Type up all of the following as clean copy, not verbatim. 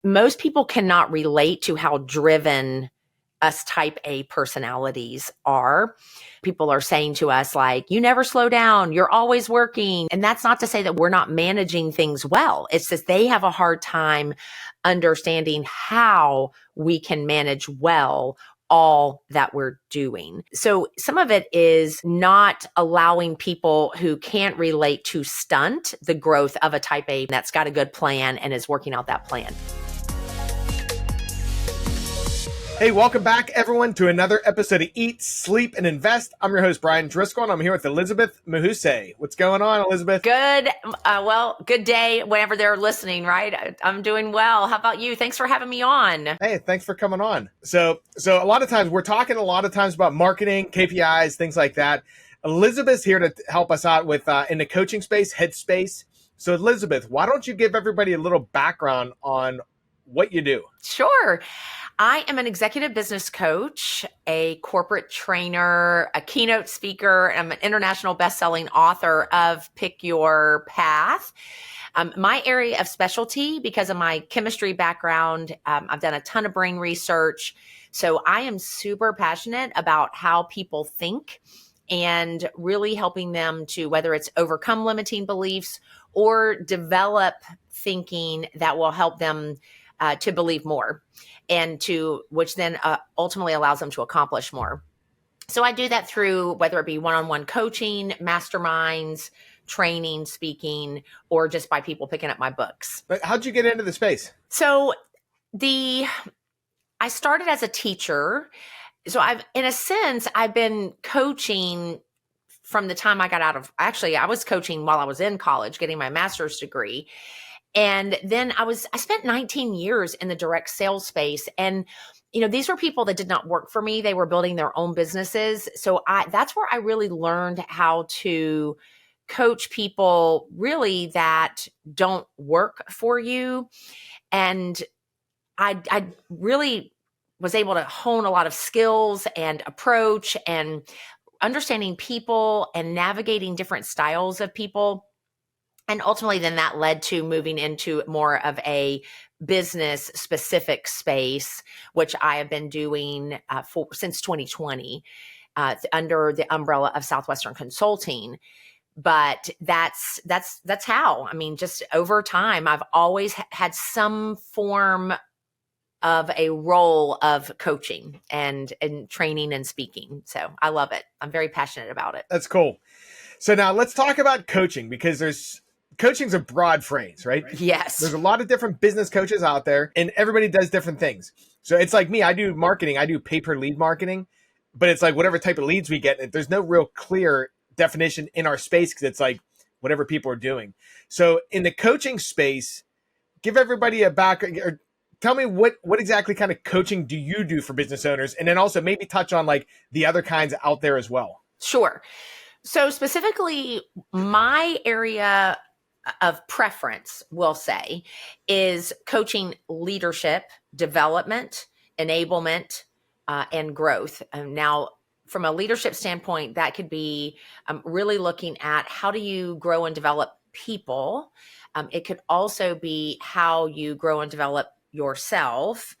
most people cannot relate to how driven us type A personalities are. People are saying to us like, you never slow down, you're always working. And that's not to say that we're not managing things well. It's just they have a hard time understanding how we can manage well all that we're doing. So some of it is not allowing people who can't relate to stunt the growth of a type A that's got a good plan and is working out that plan. Hey, welcome back, everyone, to another episode of Eat, Sleep, and Invest. I'm your host, Brian Driscoll, and I'm here with Elizabeth Mahusay. What's going on, Elizabeth? Good. Good day whenever they're listening, right? I'm doing well. How about you? Thanks for having me on. Hey, thanks for coming on. So a lot of times, we're talking about marketing, KPIs, things like that. Elizabeth's here to help us out with in the coaching space, headspace. So, Elizabeth, why don't you give everybody a little background on what you do? Sure. I am an executive business coach, a corporate trainer, a keynote speaker. I'm an international best-selling author of Pick Your Path. My area of specialty, because of my chemistry background, I've done a ton of brain research. So I am super passionate about how people think and really helping them to, whether it's overcome limiting beliefs or develop thinking that will help them to believe more, and to which then ultimately allows them to accomplish more. So I do that through whether it be one-on-one coaching, masterminds, training, speaking, or just by people picking up my books. But how'd you get into the space? So I started as a teacher. So I've been coaching from the time I got out of, actually, I was coaching while I was in college, getting my master's degree. And then I spent 19 years in the direct sales space. And, these were people that did not work for me. They were building their own businesses. So that's where I really learned how to coach people really that don't work for you. And I really was able to hone a lot of skills and approach and understanding people and navigating different styles of people. And ultimately, then that led to moving into more of a business specific space, which I have been doing since 2020 under the umbrella of Southwestern Consulting. But that's how, just over time, I've always had some form of a role of coaching and training and speaking. So I love it. I'm very passionate about it. That's cool. So now let's talk about coaching, because coaching's a broad phrase, right? Yes. There's a lot of different business coaches out there, and everybody does different things. So it's like me, I do marketing, I do pay-per-lead marketing, but it's like whatever type of leads we get, there's no real clear definition in our space because it's like whatever people are doing. So in the coaching space, give everybody a or tell me what exactly kind of coaching do you do for business owners? And then also maybe touch on like the other kinds out there as well. Sure. So specifically, my area of preference, we'll say, is coaching leadership, development, enablement, and growth. Now, from a leadership standpoint, that could be really looking at how do you grow and develop people. It could also be how you grow and develop yourself.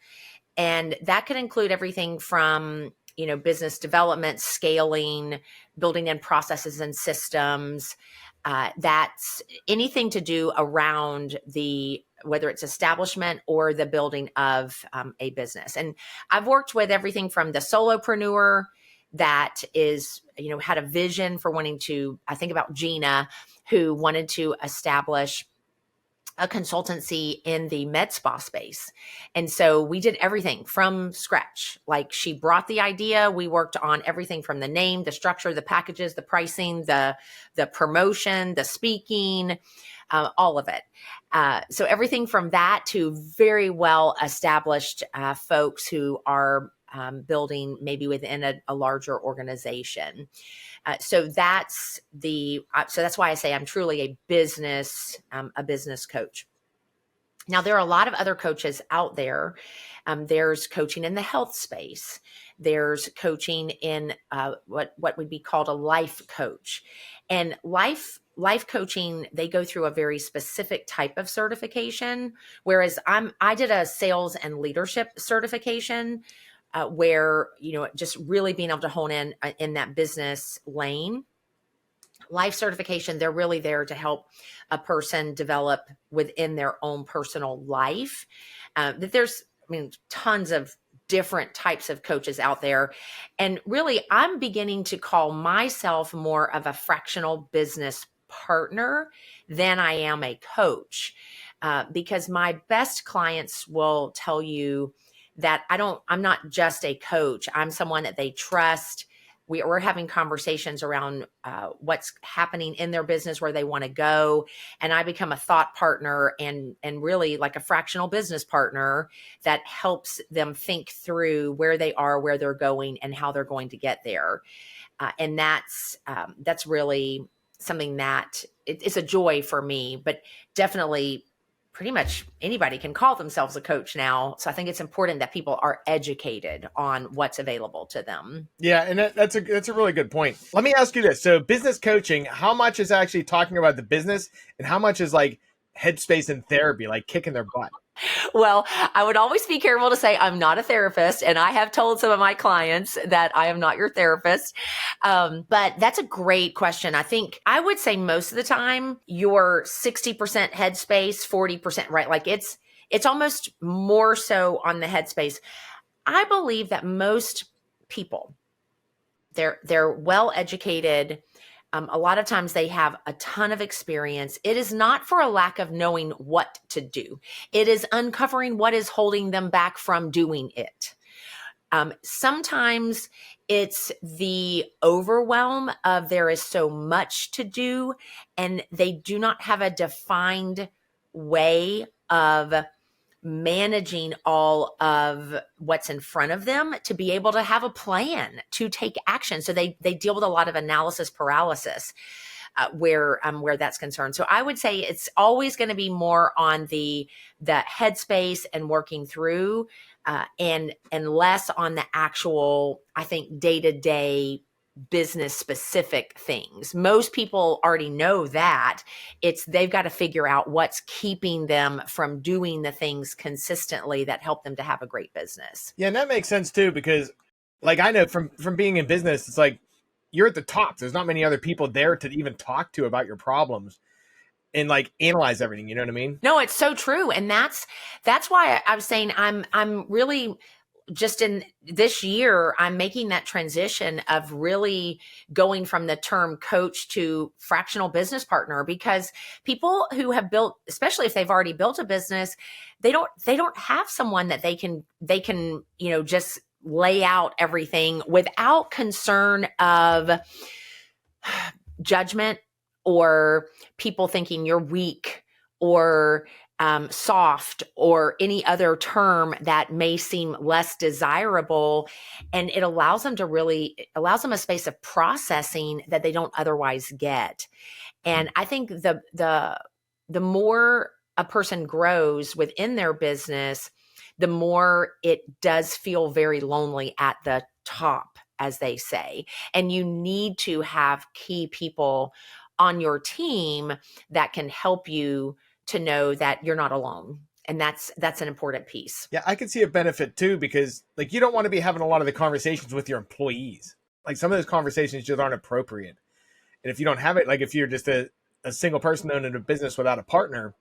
And that could include everything from business development, scaling, building in processes and systems. That's anything to do around whether it's establishment or the building of a business. And I've worked with everything from the solopreneur that is, had a vision for wanting to, I think about Gina, who wanted to establish a consultancy in the med spa space. And so we did everything from scratch. Like, she brought the idea. We worked on everything from the name, the structure, the packages, the pricing, the promotion, the speaking, all of it. So everything from that to very well established folks who are building maybe within a larger organization. So that's why I say I'm truly a business coach. Now, there are a lot of other coaches out there. There's coaching in the health space. There's coaching in what would be called a life coach. And life life coaching, they go through a very specific type of certification, whereas I did a sales and leadership certification, where, just really being able to hone in that business lane. Life certification, they're really there to help a person develop within their own personal life. That there's, tons of different types of coaches out there. And really, I'm beginning to call myself more of a fractional business partner than I am a coach, because my best clients will tell you that I'm not just a coach. I'm someone that they trust. We're having conversations around what's happening in their business, where they want to go. And I become a thought partner and really like a fractional business partner that helps them think through where they are, where they're going, and how they're going to get there. And that's really something that it's a joy for me, but definitely pretty much anybody can call themselves a coach now. So I think it's important that people are educated on what's available to them. Yeah, and that's a really good point. Let me ask you this. So business coaching, how much is actually talking about the business and how much is like headspace and therapy, like kicking their butt? Well, I would always be careful to say I'm not a therapist, and I have told some of my clients that I am not your therapist. But that's a great question. I think I would say most of the time you're 60% headspace, 40%, right? Like it's almost more so on the headspace. I believe that most people, they're well educated. A lot of times they have a ton of experience. It is not for a lack of knowing what to do. It is uncovering what is holding them back from doing it. Sometimes it's the overwhelm of there is so much to do, and they do not have a defined way of managing all of what's in front of them to be able to have a plan to take action. So they deal with a lot of analysis paralysis, where that's concerned. So I would say it's always going to be more on the headspace and working through, and less on the actual, I think, day-to-day business specific things. Most people already know that. They've got to figure out what's keeping them from doing the things consistently that help them to have a great business. Yeah, and that makes sense too, because like I know from being in business, it's like you're at the top. There's not many other people there to even talk to about your problems and like analyze everything. You know what I mean? No, it's so true. And that's why I was saying I'm really just in this year, I'm making that transition of really going from the term coach to fractional business partner, because people who have built, especially if they've already built a business, they don't have someone that they can, just lay out everything without concern of judgment or people thinking you're weak or soft or any other term that may seem less desirable. And it allows them a space of processing that they don't otherwise get. And I think the more a person grows within their business, the more it does feel very lonely at the top, as they say. And you need to have key people on your team that can help you to know that you're not alone. And that's an important piece. Yeah, I can see a benefit too, because like you don't want to be having a lot of the conversations with your employees. Like some of those conversations just aren't appropriate. And if you don't have it, like if you're just a single person owning a business without a partner,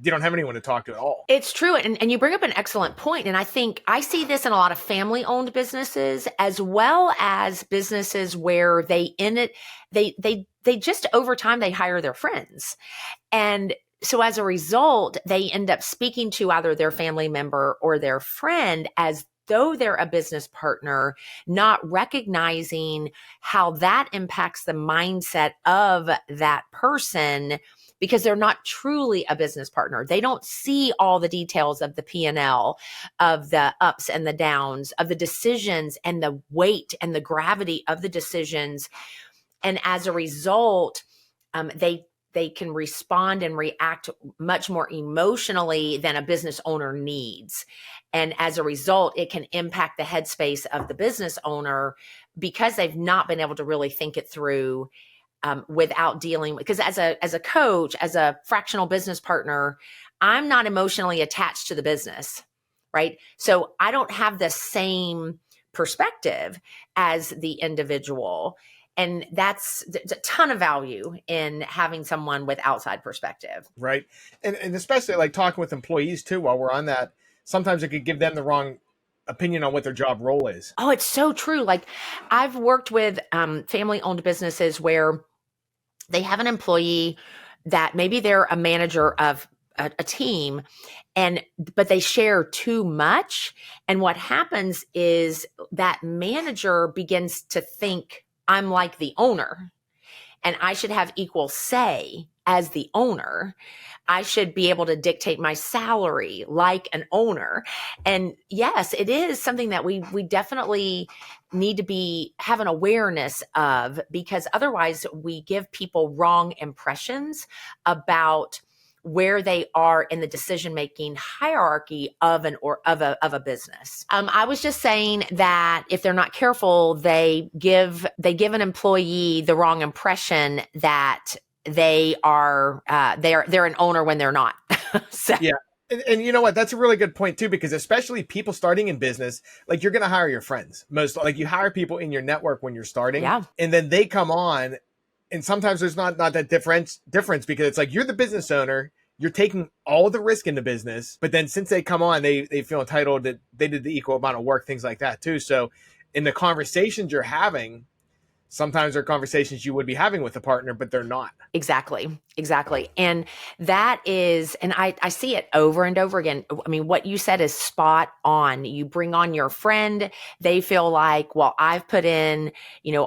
you don't have anyone to talk to at all. It's true. And you bring up an excellent point. And I think I see this in a lot of family owned businesses, as well as businesses where they just over time, they hire their friends. And so as a result, they end up speaking to either their family member or their friend as though they're a business partner, not recognizing how that impacts the mindset of that person, because they're not truly a business partner. They don't see all the details of the P&L, of the ups and the downs, of the decisions and the weight and the gravity of the decisions. And as a result, they can respond and react much more emotionally than a business owner needs. And as a result, it can impact the headspace of the business owner because they've not been able to really think it through without dealing with, because as a coach, as a fractional business partner, I'm not emotionally attached to the business, right? So I don't have the same perspective as the individual. And there's a ton of value in having someone with outside perspective. Right. And especially like talking with employees too, while we're on that, sometimes it could give them the wrong opinion on what their job role is. Oh, it's so true. Like I've worked with family owned businesses where they have an employee that maybe they're a manager of a team, but they share too much. And what happens is that manager begins to think, I'm like the owner and I should have equal say as the owner. I should be able to dictate my salary like an owner. And yes, it is something that we definitely need to have an awareness of, because otherwise we give people wrong impressions about where they are in the decision-making hierarchy of a business. I was just saying that if they're not careful, they give an employee the wrong impression that they're an owner when they're not. So. Yeah. And you know what? That's a really good point too, because especially people starting in business, like you're going to hire your friends. Like you hire people in your network when you're starting, yeah. And then they come on, and sometimes there's not that difference because it's like you're the business owner, you're taking all the risk in the business, but then since they come on, they feel entitled that they did the equal amount of work, things like that too. So in the conversations you're having, sometimes they're conversations you would be having with a partner, but they're not. Exactly. And that is, and I see it over and over again. I mean, what you said is spot on. You bring on your friend, they feel like, well, I've put in,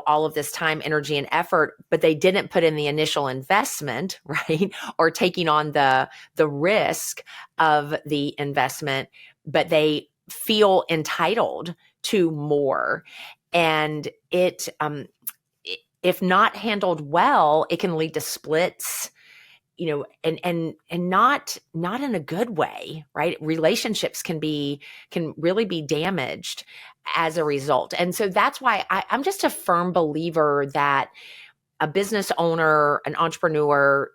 all of this time, energy, and effort, but they didn't put in the initial investment, right? Or taking on the risk of the investment, but they feel entitled to more. And if not handled well, it can lead to splits, and not in a good way, right? Relationships can really be damaged as a result. And so that's why I'm just a firm believer that a business owner, an entrepreneur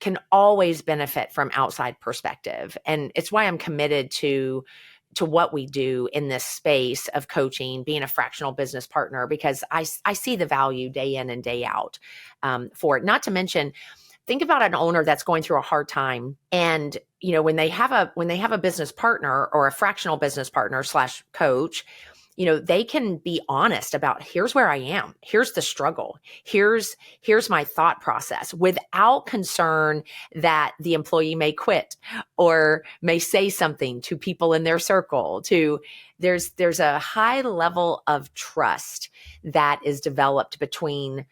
can always benefit from outside perspective. And it's why I'm committed to what we do in this space of coaching, being a fractional business partner, because I see the value day in and day out for it. Not to mention, think about an owner that's going through a hard time. And, when they have a business partner or a fractional business partner / coach, they can be honest about, here's where I am. Here's the struggle. Here's my thought process, without concern that the employee may quit or may say something to people in their circle. There's a high level of trust that is developed between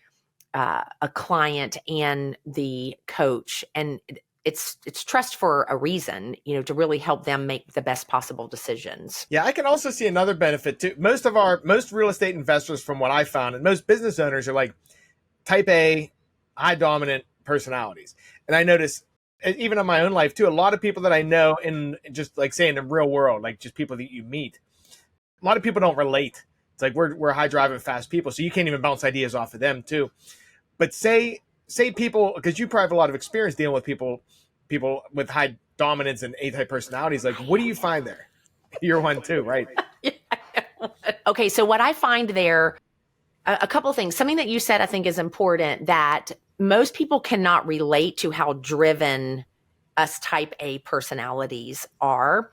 a client and the coach. And it's trust for a reason, to really help them make the best possible decisions. Yeah, I can also see another benefit too. Most real estate investors, from what I found, and most business owners are like type A, high dominant personalities. And I notice even in my own life too, a lot of people that I know in just like say in the real world, like just people that you meet, a lot of people don't relate. It's like we're high driving fast people, so you can't even bounce ideas off of them too. But say people, because you probably have a lot of experience dealing with people with high dominance and A-type personalities. Like, what do you find there? You're one too, right? Okay, so what I find there, a couple of things. Something that you said I think is important, that most people cannot relate to how driven us type A personalities are.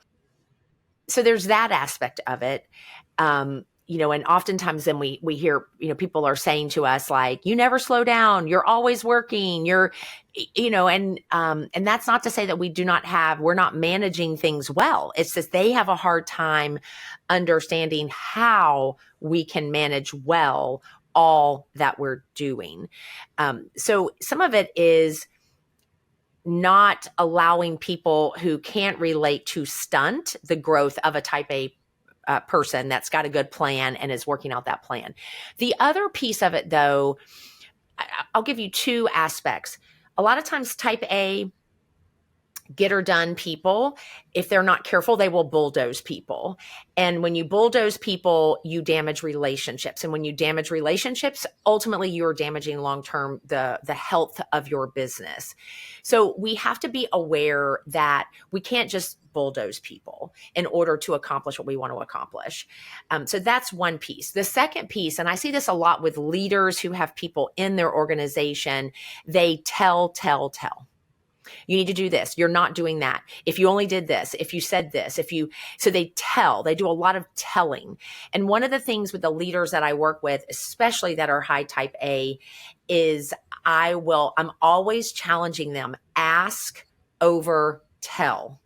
So there's that aspect of it. And oftentimes then we hear, people are saying to us like, you never slow down, you're always working, and that's not to say that we're not managing things well. It's just they have a hard time understanding how we can manage well all that we're doing. So some of it is not allowing people who can't relate to stunt the growth of a type A person that's got a good plan and is working out that plan. The other piece of it, though, I'll give you two aspects. A lot of times type A get or done people, if they're not careful, they will bulldoze people. And when you bulldoze people, you damage relationships. And when you damage relationships, ultimately you're damaging long-term the health of your business. So we have to be aware that we can't just bulldoze people in order to accomplish what we want to accomplish. So that's one piece. The second piece, and I see this a lot with leaders who have people in their organization, they tell. You need to do this. You're not doing that. If you only did this, if you said this, so they do a lot of telling. And one of the things with the leaders that I work with, especially that are high type A, is I'm always challenging them, ask over tell.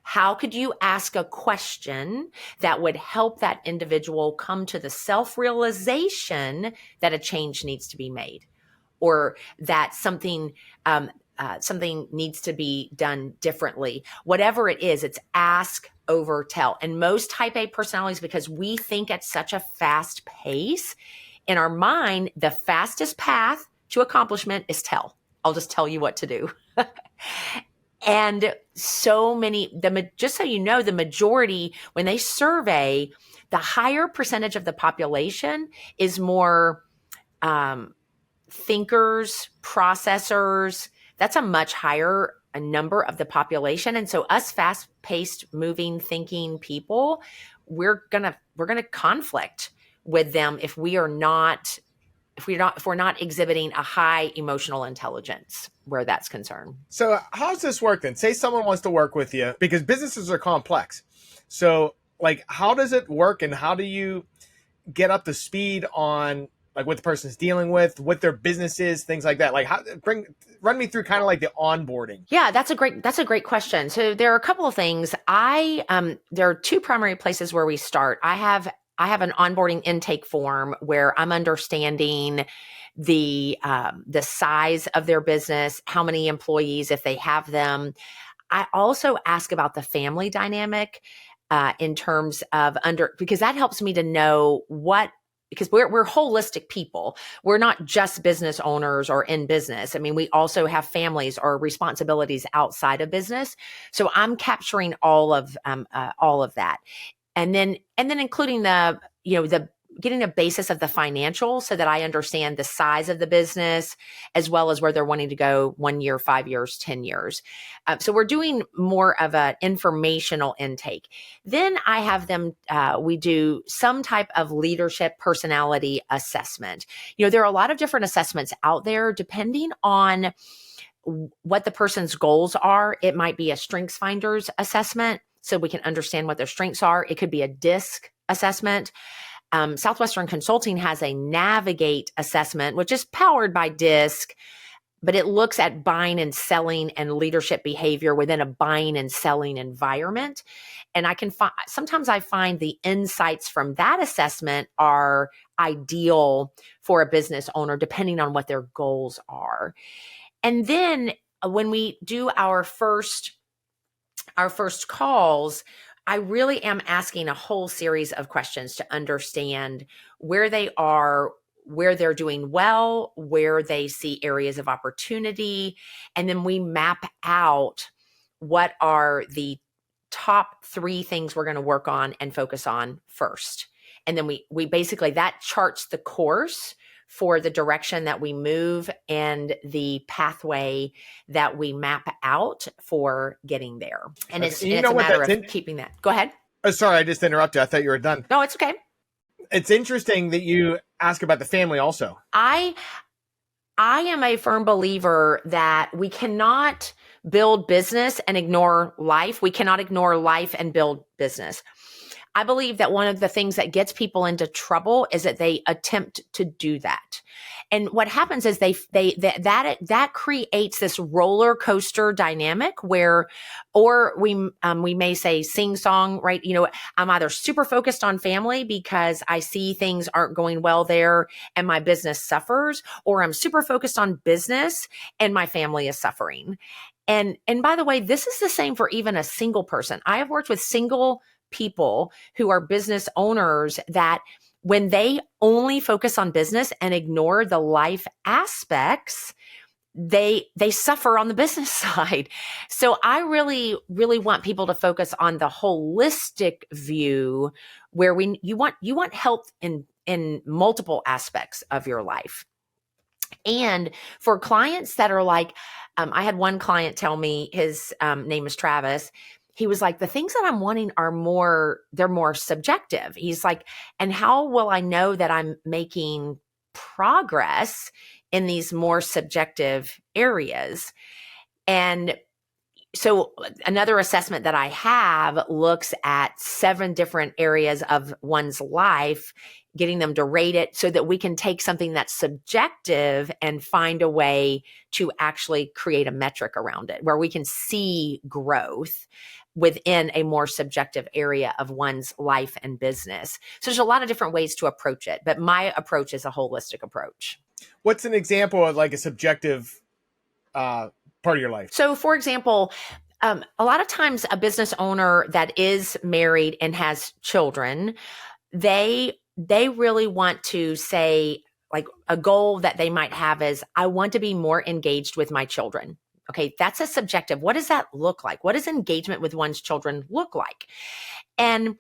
How could you ask a question that would help that individual come to the self-realization that a change needs to be made, or that something needs to be done differently? Whatever it is, it's ask over tell. And most type A personalities, because we think at such a fast pace, in our mind, the fastest path to accomplishment is tell. I'll just tell you what to do. And so many, just so you know, the majority, when they survey, the higher percentage of the population is more thinkers, processors. That's a much higher number of the population. And so us fast-paced, moving, thinking people, we're gonna conflict with them if we're not exhibiting a high emotional intelligence where that's concerned. So how's this work then? Say someone wants to work with you, because businesses are complex. So like, how does it work, and how do you get up to speed on like what the person's dealing with, what their business is, things like that? Like, run me through kind of like the onboarding. Yeah, that's a great question. So there are a couple of things. There are two primary places where we start. I have an onboarding intake form where I'm understanding the size of their business, how many employees, if they have them. I also ask about the family dynamic in terms of because that helps me to know because we're holistic people. We're not just business owners or in business. I mean, we also have families or responsibilities outside of business. So I'm capturing all of that. And then including getting a basis of the financial, so that I understand the size of the business as well as where they're wanting to go 1 year, 5 years, 10 years. So we're doing more of an informational intake. Then I have them, we do some type of leadership personality assessment. There are a lot of different assessments out there depending on what the person's goals are. It might be a strengths finders assessment, so we can understand what their strengths are. It could be a DISC assessment. Southwestern Consulting has a Navigate assessment, which is powered by DISC, but it looks at buying and selling and leadership behavior within a buying and selling environment. And sometimes I find the insights from that assessment are ideal for a business owner, depending on what their goals are. And then when we do our first calls, I really am asking a whole series of questions to understand where they are, where they're doing well, where they see areas of opportunity. And then we map out what are the top 3 things we're going to work on and focus on first. And then we basically, that charts the course for the direction that we move and the pathway that we map out for getting there. And it's a matter of keeping that. Go ahead. Oh, sorry, I just interrupted. I thought you were done. No, it's okay. It's interesting that you ask about the family also. I am a firm believer that we cannot build business and ignore life. We cannot ignore life and build business. I believe that one of the things that gets people into trouble is that they attempt to do that. And what happens is that creates this roller coaster dynamic where, or we may say sing song, right? I'm either super focused on family because I see things aren't going well there and my business suffers, or I'm super focused on business and my family is suffering. And by the way, this is the same for even a single person. I have worked with single people who are business owners that when they only focus on business and ignore the life aspects, they suffer on the business side. So I really, really want people to focus on the holistic view where you want help in multiple aspects of your life. And for clients that are like, I had one client tell me, his name is Travis. He was like, the things that I'm wanting they're more subjective. He's like, and how will I know that I'm making progress in these more subjective areas? And so another assessment that I have looks at 7 different areas of one's life, getting them to rate it so that we can take something that's subjective and find a way to actually create a metric around it where we can see growth within a more subjective area of one's life and business. So there's a lot of different ways to approach it, but my approach is a holistic approach. What's an example of like a subjective part of your life? So, for example, a lot of times a business owner that is married and has children, they really want to say, like, a goal that they might have is, I want to be more engaged with my children. Okay, that's a subjective. What does that look like? What does engagement with one's children look like? And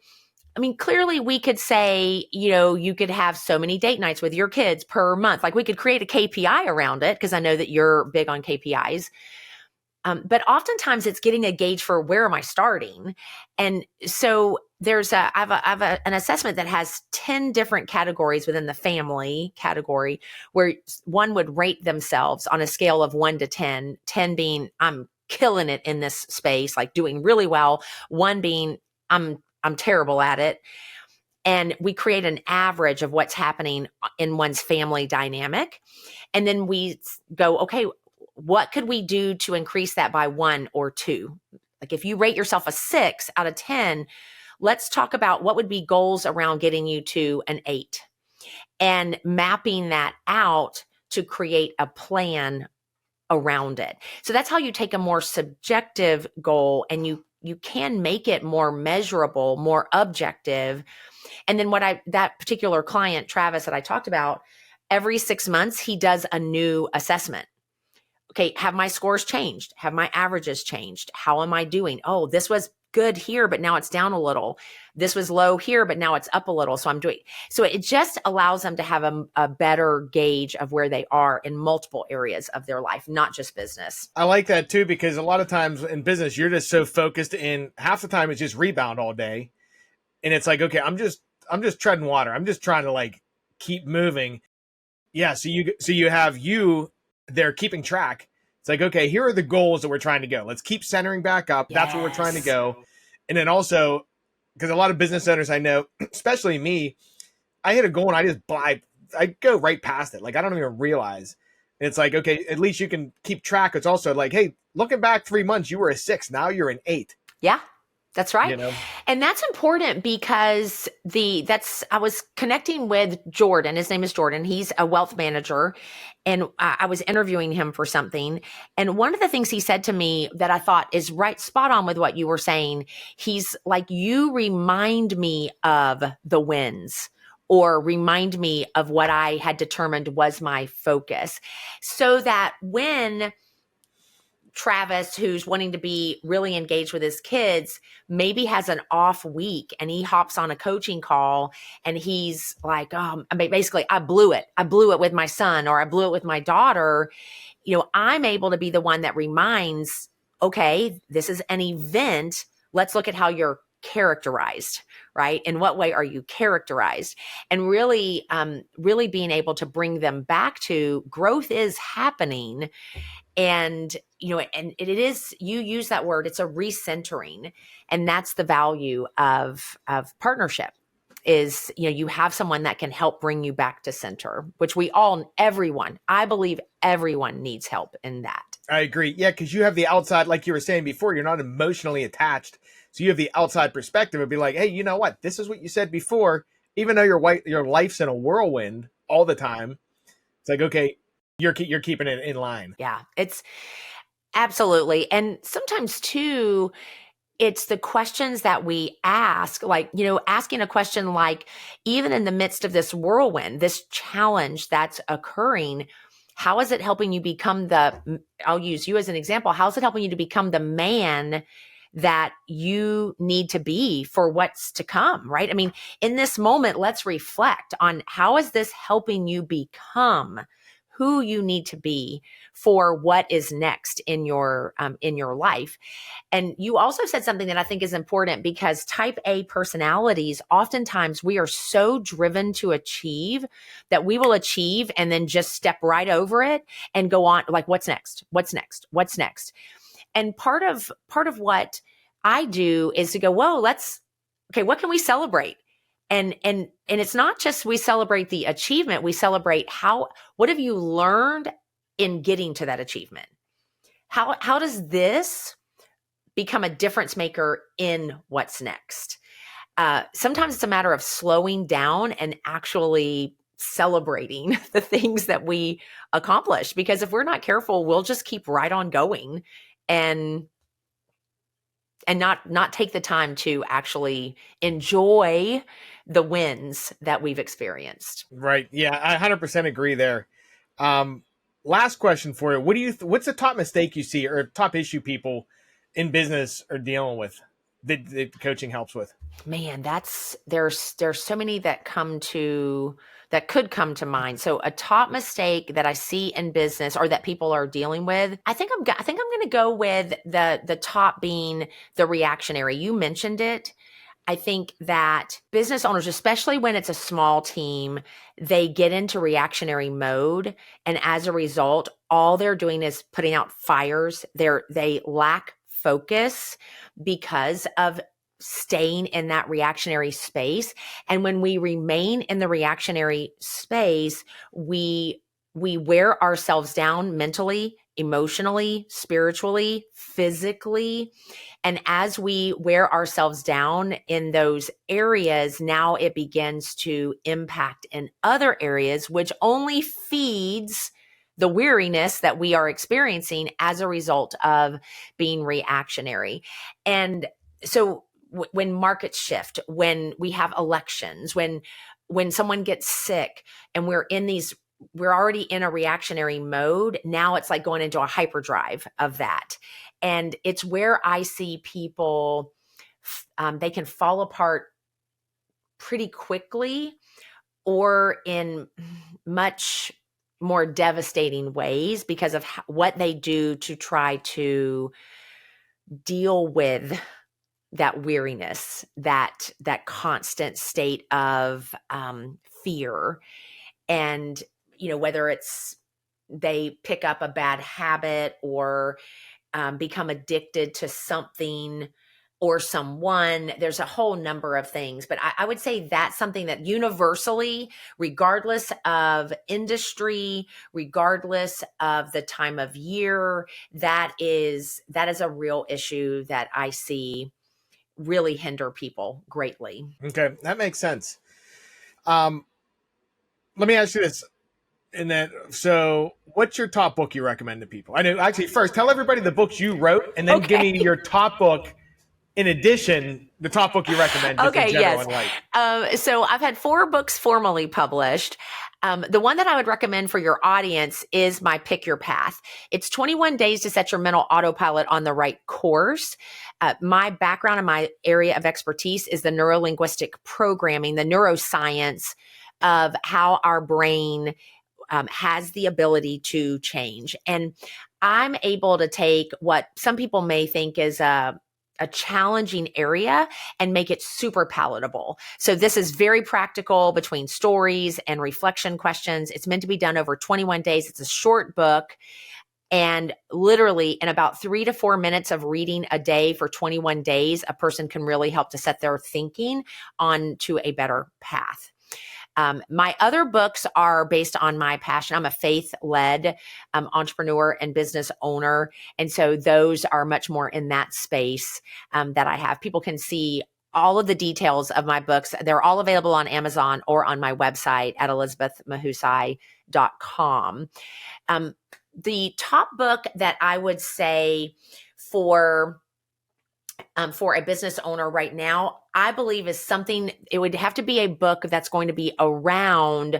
I mean, clearly we could say, you could have so many date nights with your kids per month. Like, we could create a KPI around it, because I know that you're big on KPIs. But oftentimes it's getting a gauge for where am I starting? And so I have an assessment that has 10 different categories within the family category, where one would rate themselves on a scale of 1 to 10, 10 being I'm killing it in this space, like doing really well, 1 being I'm terrible at it. And we create an average of what's happening in one's family dynamic. And then we go, okay, what could we do to increase that by 1 or 2? Like, if you rate yourself a 6 out of 10, let's talk about what would be goals around getting you to an 8 and mapping that out to create a plan around it. So that's how you take a more subjective goal and you can make it more measurable, more objective. And then that particular client, Travis, that I talked about, every 6 months, he does a new assessment. Okay, have my scores changed? Have my averages changed? How am I doing? Oh, this was good here, but now it's down a little. This was low here, but now it's up a little. So it just allows them to have a better gauge of where they are in multiple areas of their life, not just business. I like that too, because a lot of times in business, you're just so focused in half the time it's just rebound all day. And it's like, okay, I'm just treading water. I'm just trying to like keep moving. Yeah. So you have they're keeping track. It's like, okay, here are the goals that we're trying to go. Let's keep centering back up. Yes. That's where we're trying to go. And then also, because a lot of business owners I know, especially me, I hit a goal and I go right past it. Like, I don't even realize. And it's like, okay, at least you can keep track. It's also like, hey, looking back 3 months, you were a 6. Now you're an 8. Yeah. That's right. And that's important because I was connecting with Jordan. His name is Jordan. He's a wealth manager. And I was interviewing him for something. And one of the things he said to me that I thought is right spot on with what you were saying, he's like, you remind me of the wins, or remind me of what I had determined was my focus, so that when Travis, who's wanting to be really engaged with his kids, maybe has an off week and he hops on a coaching call and he's like, basically, I blew it. I blew it with my son, or I blew it with my daughter. I'm able to be the one that reminds, okay, this is an event. Let's look at how you're characterized, right? In what way are you characterized? And really, really being able to bring them back to growth is happening. And, and it is, you use that word, it's a recentering. And that's the value of partnership is, you have someone that can help bring you back to center, which I believe everyone needs help in that. I agree. Yeah. Cause you have the outside, like you were saying before, you're not emotionally attached. So you have the outside perspective and be like, hey, you know what? This is what you said before, even though your life's in a whirlwind all the time. It's like, okay, you're keeping it in line. Yeah, it's absolutely. And sometimes too, it's the questions that we ask, like, asking a question like, even in the midst of this whirlwind, this challenge that's occurring, How is it helping you become I'll use you as an example. How is it helping you to become the man that you need to be for what's to come, right? I mean, in this moment, let's reflect on how is this helping you become who you need to be for what is next in your life. And you also said something that I think is important, because type A personalities, oftentimes we are so driven to achieve that we will achieve and then just step right over it and go on like, what's next? What's next? What's next? And part of what I do is to go, whoa, okay, what can we celebrate? And it's not just we celebrate the achievement, we celebrate what have you learned in getting to that achievement? How does this become a difference maker in what's next? Sometimes it's a matter of slowing down and actually celebrating the things that we accomplish, because if we're not careful, we'll just keep right on going and not take the time to actually enjoy the wins that we've experienced. Right. Yeah, I 100% agree there. Last question for you. What's the top mistake you see or top issue people in business are dealing with that coaching helps with? Man, there's so many that could come to mind. So a top mistake that I see in business or that people are dealing with, I think I'm going to go with the top being the reactionary. You mentioned it. I think that business owners, especially when it's a small team, they get into reactionary mode. And as a result, all they're doing is putting out fires. They lack focus because of staying in that reactionary space. And when we remain in the reactionary space, we wear ourselves down mentally, emotionally, spiritually, physically. And as we wear ourselves down in those areas, now it begins to impact in other areas, which only feeds the weariness that we are experiencing as a result of being reactionary. And so when markets shift, when we have elections, when someone gets sick and we're already in a reactionary mode, now it's like going into a hyperdrive of that. And it's where I see people, they can fall apart pretty quickly or in much more devastating ways because of what they do to try to deal with that weariness, that constant state of fear. And, whether it's they pick up a bad habit or become addicted to something or someone, there's a whole number of things. But I would say that's something that universally, regardless of industry, regardless of the time of year, that is a real issue that I see really hinder people greatly. Okay, that makes sense. Let me ask you this. So what's your top book you recommend to people? I know, actually, first, tell everybody the books you wrote, and then give me your top book. In addition, the top book you recommend, just in general in life. So I've had 4 books formally published. The one that I would recommend for your audience is my Pick Your Path. It's 21 days to set your mental autopilot on the right course. My background and my area of expertise is the neurolinguistic programming, the neuroscience of how our brain has the ability to change. And I'm able to take what some people may think is a challenging area and make it super palatable. So this is very practical between stories and reflection questions. It's meant to be done over 21 days. It's a short book. And literally in about 3 to 4 minutes of reading a day for 21 days, a person can really help to set their thinking onto a better path. My other books are based on my passion. I'm a faith-led entrepreneur and business owner. And so those are much more in that space that I have. People can see all of the details of my books. They're all available on Amazon or on my website at elizabethmahusay.com. The top book that I would say for a business owner right now, I believe is something, it would have to be a book that's going to be around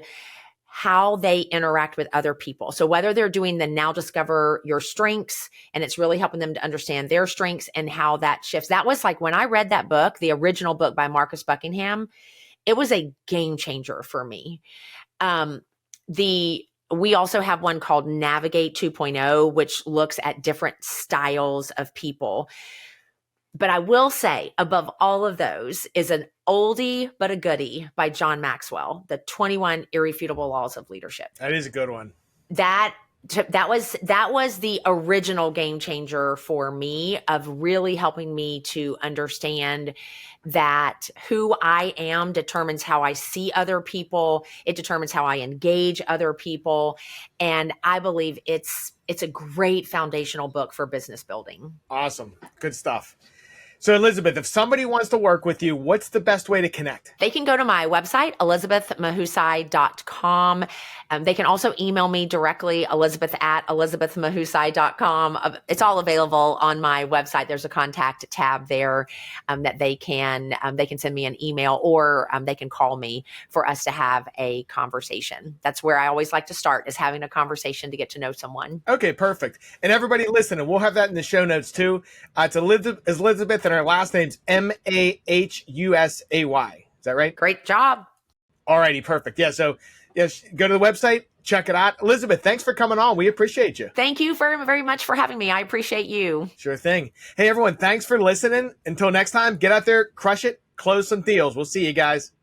how they interact with other people. So whether they're doing the now discover your strengths, and it's really helping them to understand their strengths and how that shifts. That was like when I read that book, the original book by Marcus Buckingham, it was a game changer for me. We also have one called Navigate 2.0, which looks at different styles of people. But I will say, above all of those is an oldie but a goodie by John Maxwell, The 21 Irrefutable Laws of Leadership. That is a good one. That was the original game changer for me, of really helping me to understand that who I am determines how I see other people. It determines how I engage other people. And I believe it's a great foundational book for business building. Awesome. Good stuff. So Elizabeth, if somebody wants to work with you, what's the best way to connect? They can go to my website, elizabethmahusay.com. They can also email me directly, elizabeth@elizabethmahusay.com. It's all available on my website. There's a contact tab there that they can send me an email, or they can call me for us to have a conversation. That's where I always like to start, is having a conversation to get to know someone. Okay, perfect. And everybody listening, we'll have that in the show notes too. It's Elizabeth, and her last name's Mahusay. Is that right? Great job. Alrighty, perfect. Yeah, so yes, go to the website, check it out. Elizabeth, thanks for coming on. We appreciate you. Thank you very, very much for having me. I appreciate you. Sure thing. Hey, everyone, thanks for listening. Until next time, get out there, crush it, close some deals. We'll see you guys.